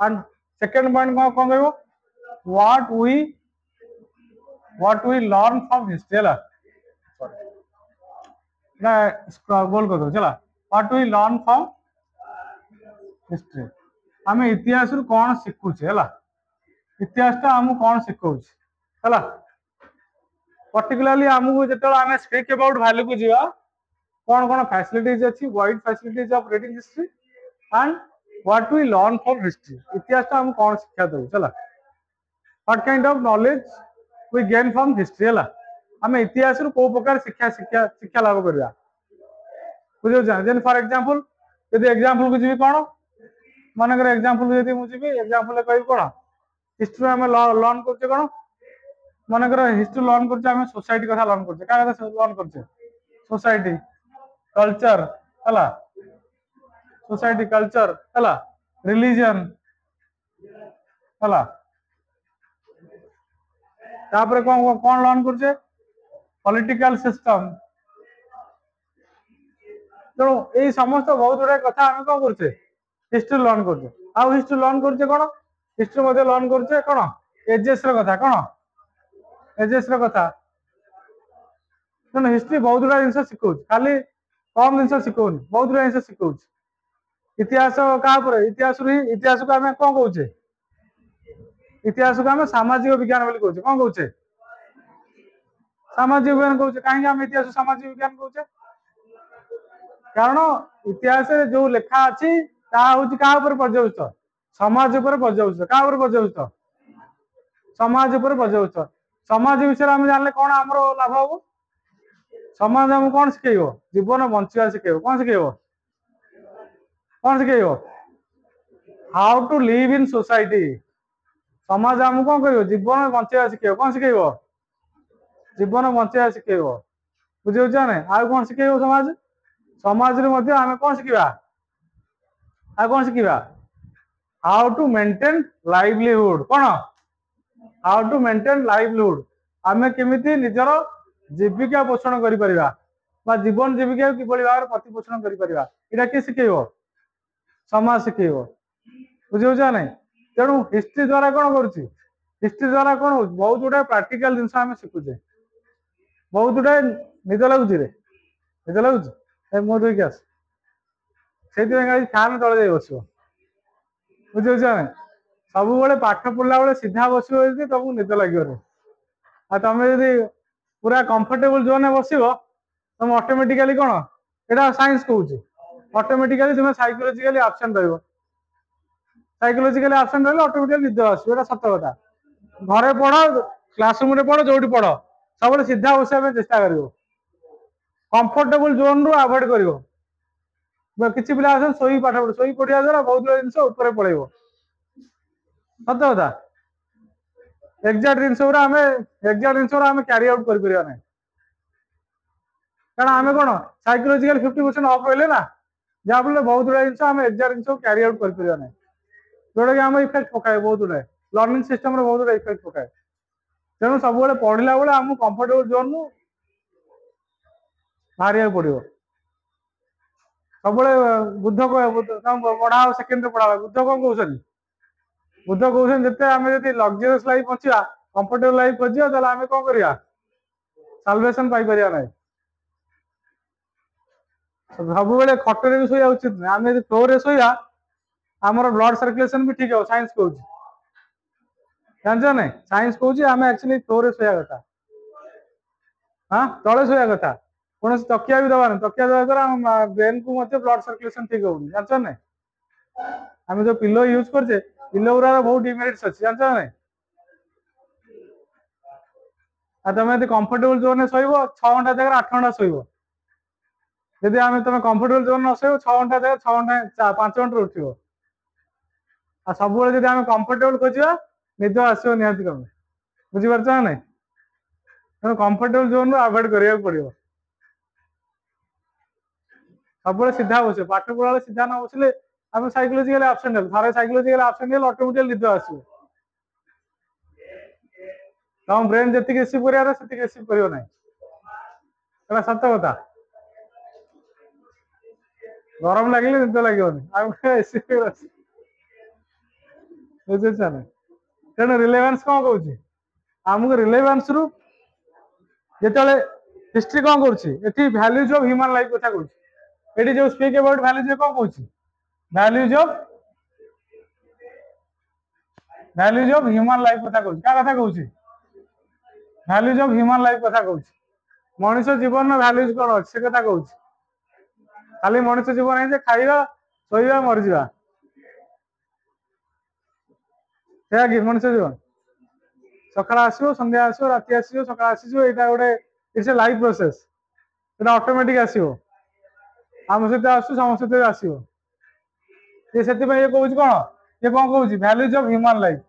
एंड सेकेंड पॉइंट कौन कह what we learn from history है गोल कर दो चला what we learn from history आम इतिहास कौन शिखुचे है इतिहास आमको कौन शिखौछ है पर्टिकुलरली आमको जो आम स्पीक अबाउट वैल्यू को जीवा कौन कौन फैसिलिटीज अच्छी wide facilities of reading history and what we learn from history इतिहास आम कौन शिक्षा दो चला what kind of knowledge we gain from history है आम इतिहास को प्रकार शिक्षा शिक्षा शिक्षा लाभ करवा बुझे जेन फॉर एग्जांपल यदि एग्जांपल को जी कौन मानकर एग्जांपल यदि मुझे एग्जांपल कह कौन हिस्ट्री आम लर्न करते कौन मानकर हिस्ट्री लर्न करते सोसाइटी कथा लर्न करते क्या कथा लर्न करते सोसाइटी कल्चर है सोसाइटी कल्चर है रिलीजन है तापर कौन कौन लर्न करते पॉलिटिकल सिस्टम तेणु ये समस्त बहुत गुड़ा कथा आम कौन करते हिस्ट्री लर्न करते आउ हिस्ट्री लर्न करते कौन हिस्ट्री मध्य लर्न करते कौन एजेस कथा कौन एजेस कथा तेणु हिस्ट्री बहुत गुड़ा जिन शिखौ खाली कम जिन शिखौनी बहुत गुड़ा जिन शिखौ इतिहास क्या इतिहास को आम कौन कौचे इतिहास को आम सामाजिक विज्ञान बोली कौचे कौन कौचे सामाजिक विज्ञान कौचे कहीं आम इतिहास सामाजिक विज्ञान कौचे कारण इतिहास जो लेखा अच्छी क्या पर्यवेसित समाज पर्यवेसित क्या पर्यवेसित समाज पर्यवेसित समाज विषय आम जानले कौन आम लाभ हम समाज आमको कौन शिखेब जीवन बंचा शिखेब कौन शिखेब how to live in society समाज आमको कौन कर जीवन बंचा शिखेब कौन शिखेब जीवन बंचा शिखेब बुझे ना कौन शिखेब समाज समाज आम कौन शिखा कौन शिखा हाउ टू मेंटेन लाइवलीहुड कौन हाउ टू मेंटेन लाइवलीहुड आम केमी निजर जीविका पोषण कर जीवन जीविका किभली भाव प्रतिपोषण कर किए शिखेब समाज शिखेब बुझे ना तेणु हिस्ट्री द्वारा कौन कर हिस्ट्री द्वारा कौन हो बहुत गुड़ा प्राक्टिकल जिन शिखुचे बहुत गुड़ा निद लगुच निद लगुच मुह धोक आस से फैन तले जाए बस बुझे ना सब पाठ पढ़ला बेले सीधा बस तुमको निद लगे तुम जदि पूरा कंफर्टेबल जोन में बस तुम ऑटोमेटिकली कौन यहाँ साइंस कहूँ ऑटोमेटिकली तुम साइकोलॉजिकली एब्सेंट रह साइकोलॉजिकली एब्सेंट रही ऑटोमेटिकली निद आस सत कथा घरे पढ़ क्लासरूम रे पढ़ जो पढ़ सब सीधा बसवा चेष्टा कर कंफर्टेबल जोन रु अवॉइड कर किसी पिला शोई पाठ पढ़ शोई पढ़ा द्वारा बहुत जिन ऊपर पड़े सत कथा एक्जाक्ट जिन क्यारी आउट कर कारण आम कौन साइकोलॉजिकल 50% अफ रही ना जहाँ फल बहुत गुड़ा जिन एक्जाक्ट जिन क्यारी आउट कर जोटा कि आम इफेक्ट पकाए बहुत गुड़ाए लर्निंग सिस्टम बहुत गुड़ा इफेक्ट पकाए तेणु सब पढ़ला बेले आमको कंफर्टेबल जोन रु बाहर पड़ो सब बुद्ध पढ़ा सेकेंड पढ़ा बुद्ध कौन कौन बुद्ध कौन जिते आम जब लग्जरियस लाइफ बचा कंफर्टेबल लाइफ खोजा आम कौन करवा साल्वेशन पाई ना सब खटरे भी शोया उचित नहीं आम यदि फ्लोर शोया आमर ब्लड सर्कुलेशन भी ठीक है साइंस कहूँ जान ना साइंस कहूँ आम एक्चुअली फ्लोर शोया कथा हाँ तले शोया कथा कौन तकिया भी दबा तकिया दबा द्वारा ब्रेन को ब्लड सर्कुलेशन ठीक हो जान ना आम जो पिलो यूज करछे पिलो गुरा बहुत डिमेरिट्स अच्छी जान ना तुम यदि कंफर्टेबल जोन में शोब 6 घंटा जगह 8 घंटा शोब जदि आम तुम कंफर्टेबल जोन न शोब 6 घंटा जगह 6 घंटा 5 घंटा उठ आ सब जब आम कंफर्टेबल खोजा निद आसो निहती कम बुझीपार ना तेनाली कंफर्टेबल जोन अवॉइड करा पड़ो सब सीधा बस पाठ पढ़ा सीधा न बसले आम साइकोलॉजिकली एब्सेंट थे साइकोलॉजिकल एब्सेंट ऑटोमेटिकली निद आसो तुम ब्रेन जी रिसीव कर रिसीव कर सत कथा गरम लगे निद लगे बुझे तेणु रिलेवेन्स कौन कौन आमको रिलेवेन्स रु जो हिस्ट्री कौन कर वैल्यूज ऑफ ह्यूमन लाइफ कथा कहूँ ये जो स्पीक अबाउट वैल्यूज कौन कहूँ वैल्यूज ऑफ ह्यूमन लाइफ कथा कहूँ क्या कथा कहूँ वैल्यूज ऑफ ह्यूमन लाइफ कथा कहूँ मनुष्य जीवन वैल्यूज कौन अच्छे से कथा कहूँ खाली मनुष्य जीवन है खाइबा शोइबा मरजिबा क्या कि मनुष्य जीवन सकाळ आसो संध्या आसो राति आसो सकाळ आसीजो एटा गोटे it's a life process Etah automatic आसीबो आम सहित आसु सम सहित आसीबो ये सेति ये कहूँ कौन ये कौन कहूँ values of human life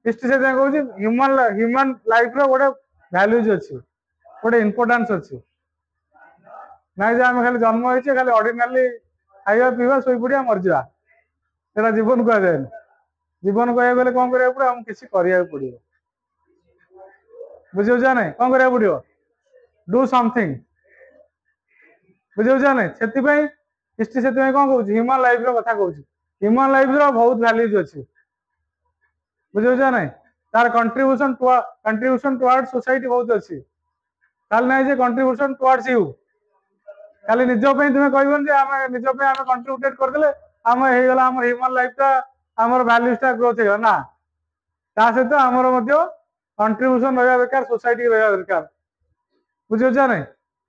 history से कहूँ ह्यूमन लाइफ रो गोटे वैल्यूज अच्छी गोटे इम्पोर्टेंस अच्छी ना जे आम खाली जन्म होइछे खाली ऑर्डिनरी खाइबा पीवा सोई पड़िया मरजिबा एटा जीवन कह जाए जीवन कह गले कौन करा पड़े आमको किसी करा पड़ो बुझे ना कौन करा पड़ो डू समथिंग बुझे ना से हिस्ट्री से कौन कहूँ ह्यूमन लाइफ कथा कहूँ ह्यूमन लाइफ बहुत वैल्यूज अच्छी बुझे ना तार कंट्रीब्यूशन टुवर्ड सोसाइटी बहुत अच्छी खाली ना जे कंट्रीब्यूशन टुवर्ड्स यू खाली निज तुम्हें कहबन निज आम कंट्रीब्यूटेड करदे आम होगला आम ह्यूमन लाइफ आम वैल्यूज ग्रोथ होगा ना सहित आमर कंट्रीब्यूशन रहा दरकार सोसाइटी रहा दरकार बुझे ना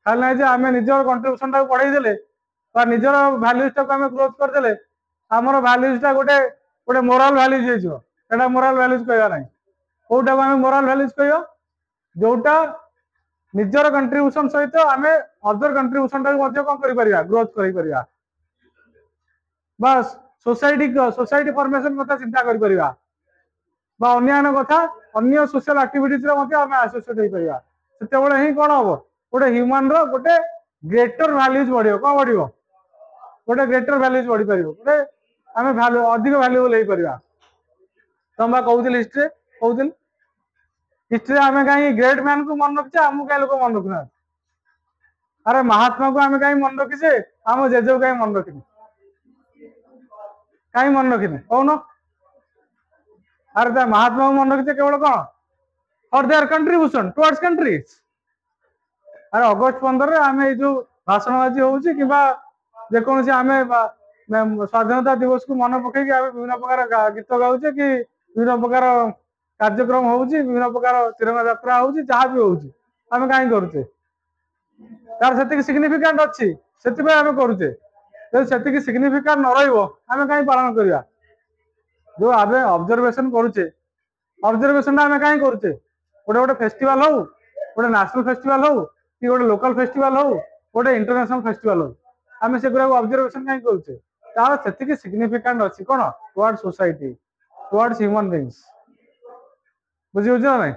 खाली ना जे आम निजर कंट्रीब्यूशन टाक बढ़ाई निजर वैल्यूज टाक ग्रोथ करदे आमर वैल्यूज गोटे गोटे मोराल वैल्यूज होटा मोराल वैल्यूज कहवा ना कौटा आम मोराल वैल्यूज कह जोटा निजर कंट्रीब्यूशन सहित आम अदर कंट्रीब्यूशन टाक कौन कर ग्रोथ कर बस सोसाइटी फॉर्मेशन कथा चिंता कर अन्य कथा अन्य सोशल एक्टिविटीज आम एसोसिएट हो से ही कौन हम गोटे ह्यूमन गोटे ग्रेटर वैल्यूज बढ़ो कौन बढ़ो गोटे ग्रेटर वैल्यूज बढ़ी पार गोटे आम भैल्यू अधिक भैल्यूबल हो पार तुम कहते हिस्ट्री कहते हिस्ट्री आम कहीं ग्रेट मैन को मन रखीचे आमको कहीं लोग मन रखुना अरे महात्मा को आम कहीं मन रखीचे आम जेज को कहीं मन रखी कहीं मन रखी कौन अरे महात्मा को मन रखीचे केवल कौन for their contribution towards countries अरे अगस्ट 15 आम जो भाषणबाजी होची कि जेकोसी आम स्वाधीनता दिवस को मन पकई विभिन्न प्रकार गीत गाउचे कि विभिन्न प्रकार कार्यक्रम होची विभिन्न प्रकार तिरंगा यात्रा होची जहाँ भी होची आम कहीं करुचे तार से सिग्निफिकेंट अच्छी से आम करुचे से सिग्निफिकेंट न रही कहीं पालन करवा जो आम ऑब्जर्वेशन करुचे ऑब्जर्वेशन आम कहीं करुचे गोटे गोटे फेस्टिवल हो गोटे नेशनल फेस्टिवल हो कि गोटे लोकल फेस्टिवल हो गोटे इंटरनेशनल फेस्टिवल हो आम से ऑब्जर्वेशन कहीं करुचे तार से सिग्निफिकेंट अच्छी कौन towards society towards human beings बुझे ना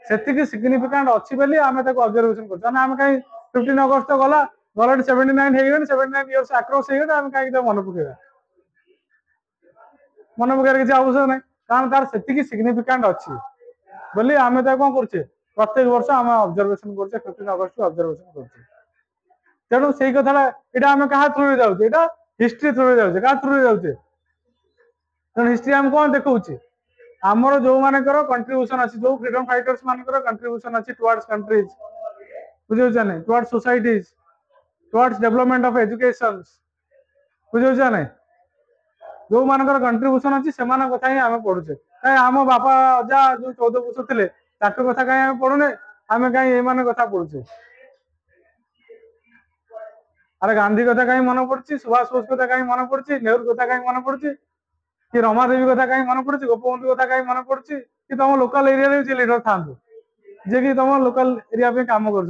से सिग्निफिकेंट अच्छी बोली आम ऑब्जर्वेशन कर कहीं 15 अगस्त गला गला 79 इयर्स आक्रॉस हो गए कहीं मन पकेगा मन पकेबार किसी आवश्यक नहीं कारण तार से सिग्निफिकेंट अच्छी बोली आम कौन करुचे प्रत्येक वर्ष आम ऑब्जर्वेशन करुचे 15 अगस्त ऑब्जर्वेशन करुचे तेणु से कथा यहाँ आम क्या थ्रू जाऊे हिस्ट्री थ्रू जाऊे क्या थ्रू जाऊे तेणु हिस्ट्री आम कौन देखा आमर जो मानकर कंट्रीब्यूशन अच्छी जो फ्रीडम फाइटर्स मानकर कंट्रीब्यूशन अच्छी टुवर्ड्स कंट्रीज बुझे ना towards societies towards development of education बुझे ना जो मानकर कंट्रीब्यूशन अच्छी से कथा ही आम पढ़ुचे कहीं आम बापा अजा जो 14 वर्ष थे कथा कहीं आम पढ़ुने आम कहीं ये कथा पढ़ुचे अरे गांधी कथा कहीं मन पड़ी सुभाष बोस कथा कहीं मन पड़ी नेहरू कथा कहीं मन पड़ी कि रमादेवी कथा कहीं मन पड़ी गोपबंधु कथा कहीं मन पड़ी कि तुम लोकल एरिया लीडर था जे कि तुम लोकल एरिया पे काम कर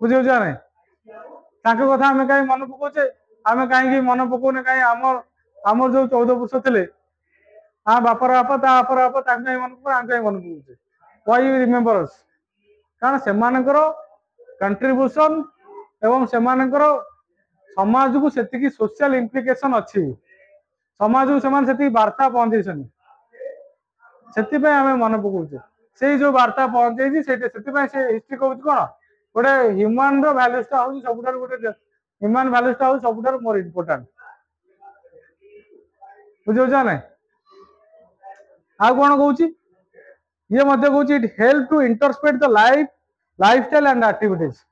बुझे ना कथा आम कहीं मन पकाचे आम कहीं मन पकाउने कहीं आमर जो 14 वर्ष थे हाँ बापर बापा बापर बापा मन पका आम कहीं मन पकाचे व्हाई यू रिमेम्बर अस कारण से कंट्रीब्यूशन एवं सेमानकर समाज को से सोशल इम्प्लिकेशन अच्छी समाज को से वार्ता पहुंचे से आम मन पकाचे से जो वार्ता पहुंचे हिस्ट्री कहूँ कौन गोटे ह्यूमन भैल्यूटा हूँ सब गोटे ह्यूमन भैल्यूटा हूँ सब मोर इम्पोर्टाट बुझे ना आ कौन कहूँ ये कहूँ it help to introspect the lifestyle and activities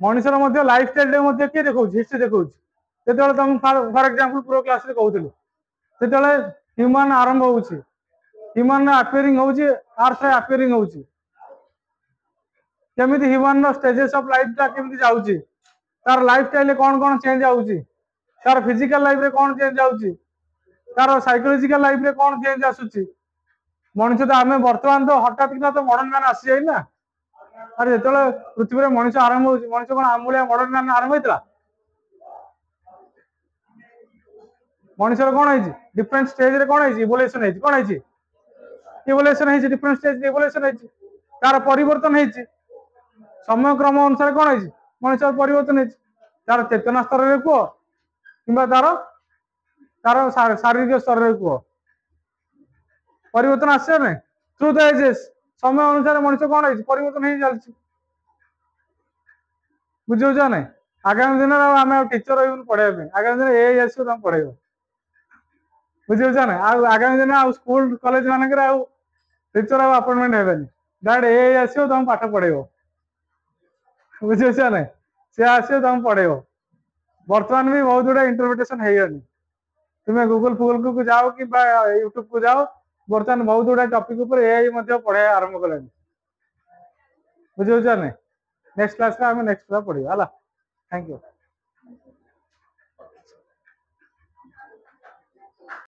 मनुष्यर लाइफस्टाइल किए देखा हिस्ट्री देखा जो तुम फॉर एग्जांपल प्रो क्लास कहूल जो ह्यूमन आरंभ हो ह्यूमन अपियरिंग होची अर्थ अपियरिंग होची केमी ह्यूमन स्टेजेस ऑफ लाइफ टा केमी जाउची तार लाइफस्टाइल कौन कौन चेंज आउची तार फिजिकल लाइफ रे कौन चेंज आउची तार साइकोलॉजिकल लाइफ रे कौन चेंज आसुची मनुष्य तो आम बर्तमान तो हठात किना तो मॉडर्न मैन आसी जाई ना अरे जो पृथ्वी में मनुष्य आरंभ हो मनुष्य कौन आमूलिया मॉडर्न मैन आरंभ होता मनुष्य कौन है डिफरेंट स्टेज रे कौन है इवोल्यूशन है कौन है इवोल्यूशन है डिफरेंट स्टेज इवोल्यूशन है तार परिवर्तन है समय क्रम अनुसार कौन है मनुष्य परिवर्तन है तार चेतना स्तर रे कह कि तार तार शारीरिक स्तर रे कह परिवर्तन आसे ना थ्रू द एजेस समय अनुसार मनुष्य कौन है परिवर्तन हो चलती बुझे ना आगामी दिन में आम टीचर रही पढ़ाई आगामी दिन ए आसो तुम पढ़ेब बुझे ना आगामी दिन स्कूल कॉलेज मानक टीचर अपॉइंटमेंट हेबेनि डायरेक्ट ए आसो तुम पाठ पढ़ेब बुझे ना सी आसो तुम पढ़ेब बर्तमान भी बहुत गुड़ा इंटरप्रिटेशन हो गई तुम्हें गूगल फुगल को जाओ कि यूट्यूब को जाओ बर्तमान बहुत गुड़ा टॉपिक ऊपर एआई पढ़ाई आरंभ कला बुझे ना नेक्स्ट क्लास में आम नेक्स्ट पढ़ा थैंक यू।